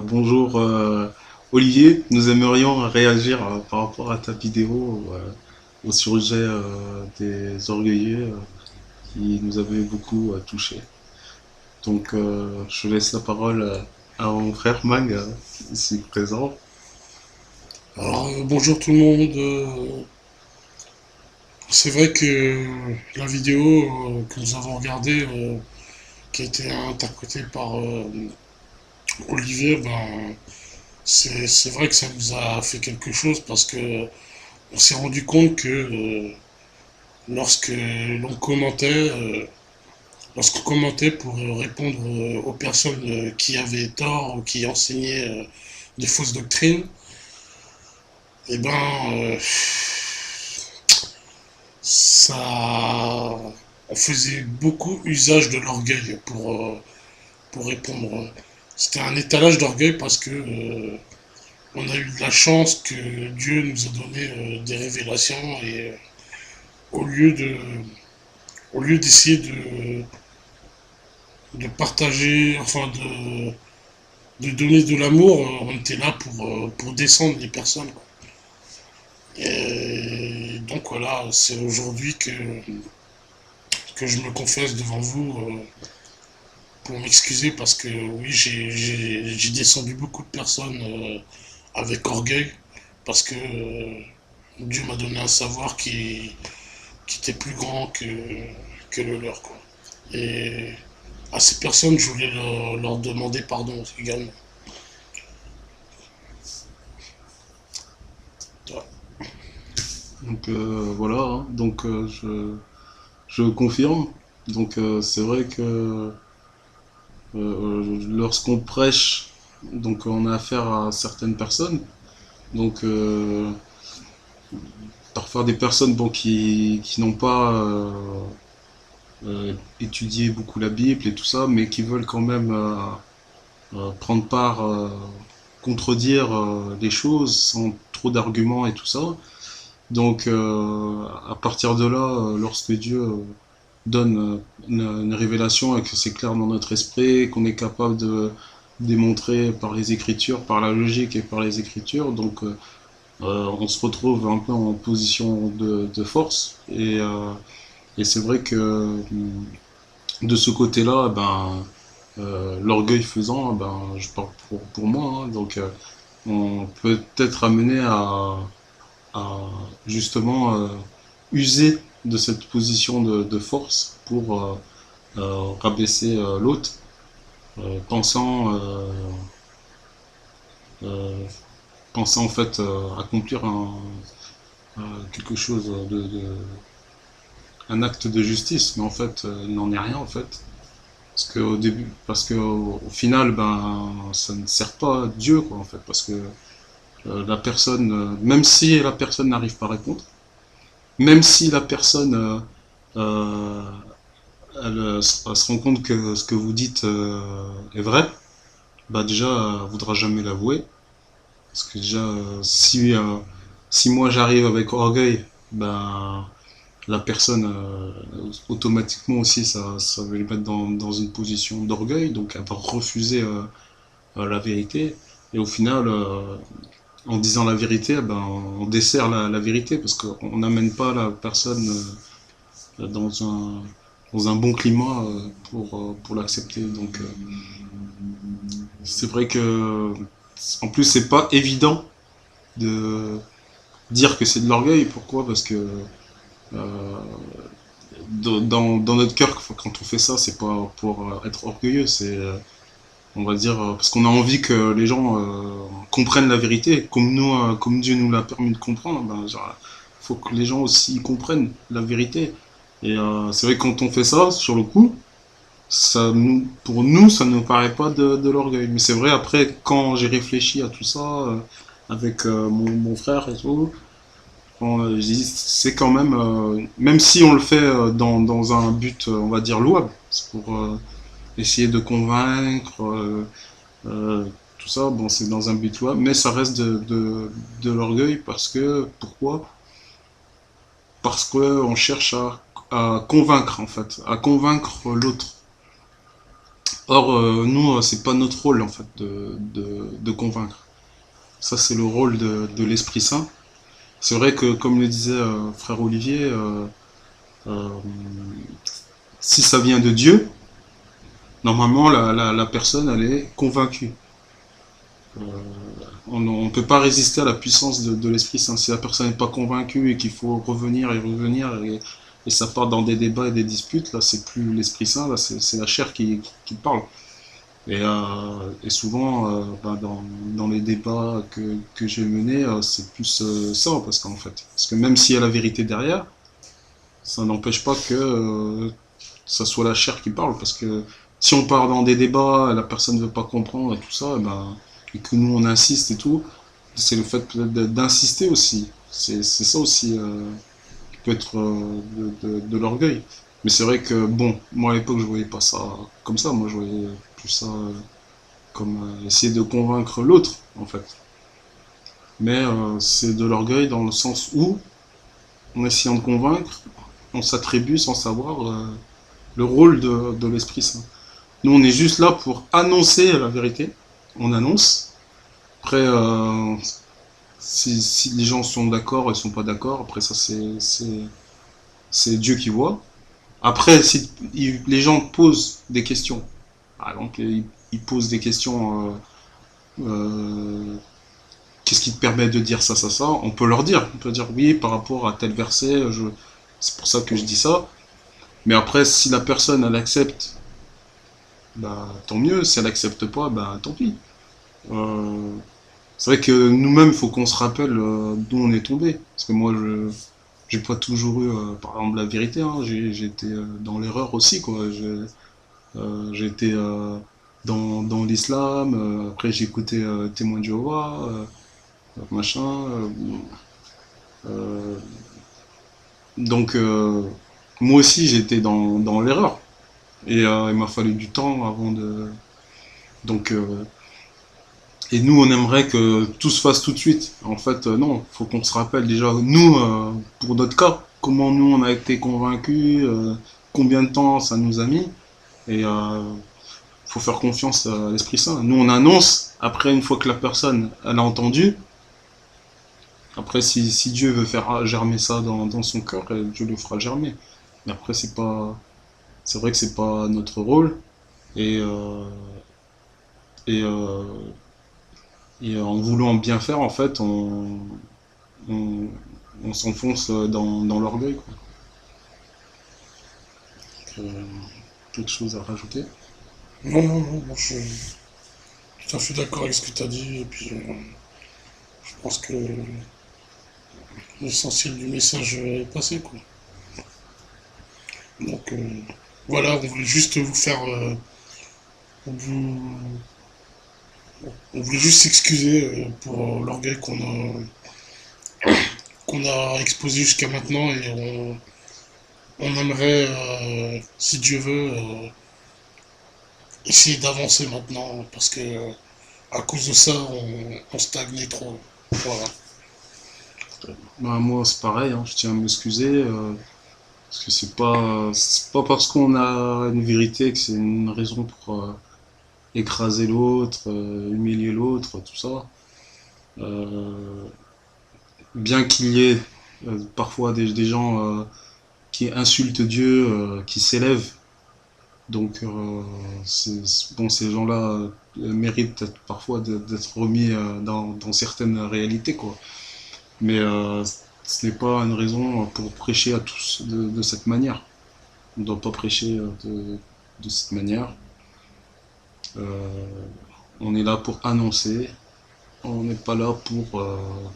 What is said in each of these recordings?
Bonjour Olivier, nous aimerions réagir par rapport à ta vidéo au sujet des orgueilleux qui nous avait beaucoup touché. Donc je laisse la parole à mon frère Mag, ici présent. Alors, bonjour tout le monde. C'est vrai que la vidéo que nous avons regardée, qui a été interprétée par Olivier, ben, c'est vrai que ça nous a fait quelque chose parce que on s'est rendu compte que lorsque l'on commentait, lorsqu'on commentait pour répondre aux personnes qui avaient tort ou qui enseignaient des fausses doctrines, eh ben, ça, on faisait beaucoup usage de l'orgueil pour répondre. C'était un étalage d'orgueil parce que on a eu de la chance que Dieu nous a donné des révélations et au lieu de, au lieu d'essayer de partager, enfin de donner de l'amour, on était là pour descendre les personnes, quoi. Et donc voilà, c'est aujourd'hui que je me confesse devant vous pour m'excuser parce que oui, j'ai descendu beaucoup de personnes avec orgueil parce que Dieu m'a donné un savoir qui était plus grand que le leur, quoi. Et à ces personnes, je voulais leur demander pardon également. Ouais. Donc voilà, hein. Donc je confirme. Donc c'est vrai que lorsqu'on prêche, donc on a affaire à certaines personnes. Donc parfois des personnes bon, qui n'ont pas étudié beaucoup la Bible et tout ça, mais qui veulent quand même prendre part, contredire les choses sans trop d'arguments et tout ça. Donc à partir de là, lorsque Dieu donne une révélation et que c'est clair dans notre esprit, qu'on est capable de démontrer par les Écritures, par la logique et par les Écritures, donc on se retrouve un peu en position de force et c'est vrai que de ce côté-là, ben, l'orgueil faisant, ben, je parle pour moi, hein, donc on peut être amené à justement user de cette position de force pour rabaisser l'autre, pensant, euh, pensant en fait accomplir quelque chose un acte de justice, mais en fait, il n'en est rien en fait. Parce que au final, ben, ça ne sert pas Dieu, quoi, en fait, parce que la personne, même si la personne n'arrive pas à répondre, même si la personne, euh, elle se rend compte que ce que vous dites est vrai, bah déjà, elle voudra jamais l'avouer, parce que déjà, si moi j'arrive avec orgueil, ben la personne, automatiquement aussi, ça va lui mettre dans une position d'orgueil, donc elle va refuser la vérité. Et au final, en disant la vérité, ben, on dessert la vérité, parce qu'on n'amène pas la personne dans dans un bon climat pour l'accepter. Donc c'est vrai que, en plus, c'est pas évident de dire que c'est de l'orgueil. Pourquoi? Parce que euh, dans notre cœur, quand on fait ça, c'est pas pour être orgueilleux, c'est, on va dire, parce qu'on a envie que les gens comprennent la vérité, comme nous, comme Dieu nous l'a permis de comprendre. Ben, genre, faut que les gens aussi comprennent la vérité. Et c'est vrai que quand on fait ça, sur le coup, pour nous, ça ne nous paraît pas de l'orgueil. Mais c'est vrai, après, quand j'ai réfléchi à tout ça, avec mon frère et tout, bon, je dis, c'est quand même, même si on le fait dans un but, on va dire, louable, c'est pour essayer de convaincre, tout ça, bon, c'est dans un but louable, mais ça reste de l'orgueil parce que, pourquoi? Parce qu'on cherche à convaincre, en fait, à convaincre l'autre. Or, nous, c'est pas notre rôle en fait de convaincre. Ça, c'est le rôle de l'Esprit Saint. C'est vrai que, comme le disait frère Olivier, euh, si ça vient de Dieu, normalement, la personne, elle est convaincue. On ne peut pas résister à la puissance de l'Esprit Saint. Si la personne n'est pas convaincue et qu'il faut revenir et revenir et ça part dans des débats et des disputes, là, c'est plus l'Esprit Saint, là, c'est la chair qui parle. Et souvent, dans les débats que j'ai menés, c'est plus ça, parce que même s'il y a la vérité derrière, ça n'empêche pas que ça soit la chair qui parle, parce que si on part dans des débats, la personne ne veut pas comprendre et tout ça, et que nous on insiste et tout, c'est le fait peut-être d'insister aussi. C'est ça aussi qui peut être de l'orgueil. Mais c'est vrai que, bon, moi à l'époque je voyais pas ça comme ça, moi je voyais plus ça comme essayer de convaincre l'autre, en fait. Mais c'est de l'orgueil dans le sens où, en essayant de convaincre, on s'attribue sans savoir le rôle de l'Esprit Saint. Nous, on est juste là pour annoncer la vérité. On annonce. Après, si les gens sont d'accord et sont pas d'accord, après ça, c'est Dieu qui voit. Après, si les gens posent des questions, par exemple, ils posent des questions qu'est-ce qui te permet de dire ça, ça, ça, on peut leur dire. On peut dire oui, par rapport à tel verset, c'est pour ça que je dis ça. Mais après, si la personne, elle accepte, bah, tant mieux. Si elle accepte pas, bah, tant pis. Euh, c'est vrai que nous-mêmes, il faut qu'on se rappelle d'où on est tombé. Parce que moi, je j'ai pas toujours eu, par exemple, la vérité. Hein. J'ai été dans l'erreur aussi, quoi. J'ai été dans l'islam. Après, j'ai écouté Témoin de Jéhovah, machin. Euh, donc, moi aussi, j'étais dans l'erreur. Et il m'a fallu du temps avant de. Donc, et nous, on aimerait que tout se fasse tout de suite. En fait, non, faut qu'on se rappelle déjà, nous, pour notre cas, comment nous on a été convaincus, combien de temps ça nous a mis. Et faut faire confiance à l'Esprit Saint. Nous, on annonce, après, une fois que la personne, elle a entendu, après, si Dieu veut faire germer ça dans son cœur, Dieu le fera germer. Mais après, c'est vrai que c'est pas notre rôle. Et, euh, et, euh, et en voulant bien faire, en fait, on, on s'enfonce dans l'orgueil, quoi. Donc, quelque chose à rajouter? Non, non, non, moi je suis tout à fait d'accord avec ce que tu as dit, et puis je pense que l'essentiel du message est passé, quoi. Donc voilà, on voulait juste vous faire. Vous- on voulait juste s'excuser pour l'orgueil qu'on a exposé jusqu'à maintenant, et on aimerait, si Dieu veut, essayer d'avancer maintenant, parce que à cause de ça, on stagnait trop. Voilà. Bah, moi, c'est pareil, hein, je tiens à m'excuser, parce que c'est pas parce qu'on a une vérité que c'est une raison pour écraser l'autre, humilier l'autre, tout ça. Euh, Bien qu'il y ait parfois des gens qui insultent Dieu, qui s'élèvent, donc bon, ces gens-là méritent peut-être parfois d'être remis dans certaines réalités, quoi. Mais ce n'est pas une raison pour prêcher à tous de cette manière. On ne doit pas prêcher de cette manière. Euh, on est là pour annoncer, on n'est pas là pour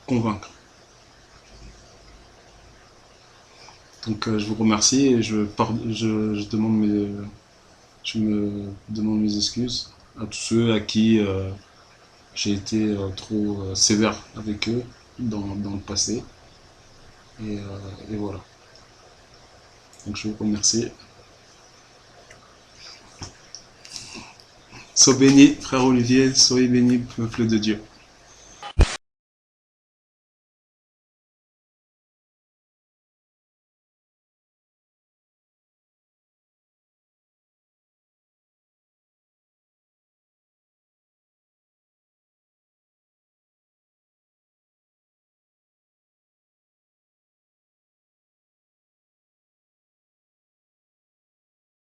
convaincre. Donc je vous remercie et je me demande mes excuses à tous ceux à qui j'ai été trop sévère avec eux dans le passé. Et voilà. Donc je vous remercie. Sois béni, frère Olivier, soyez béni, peuple de Dieu.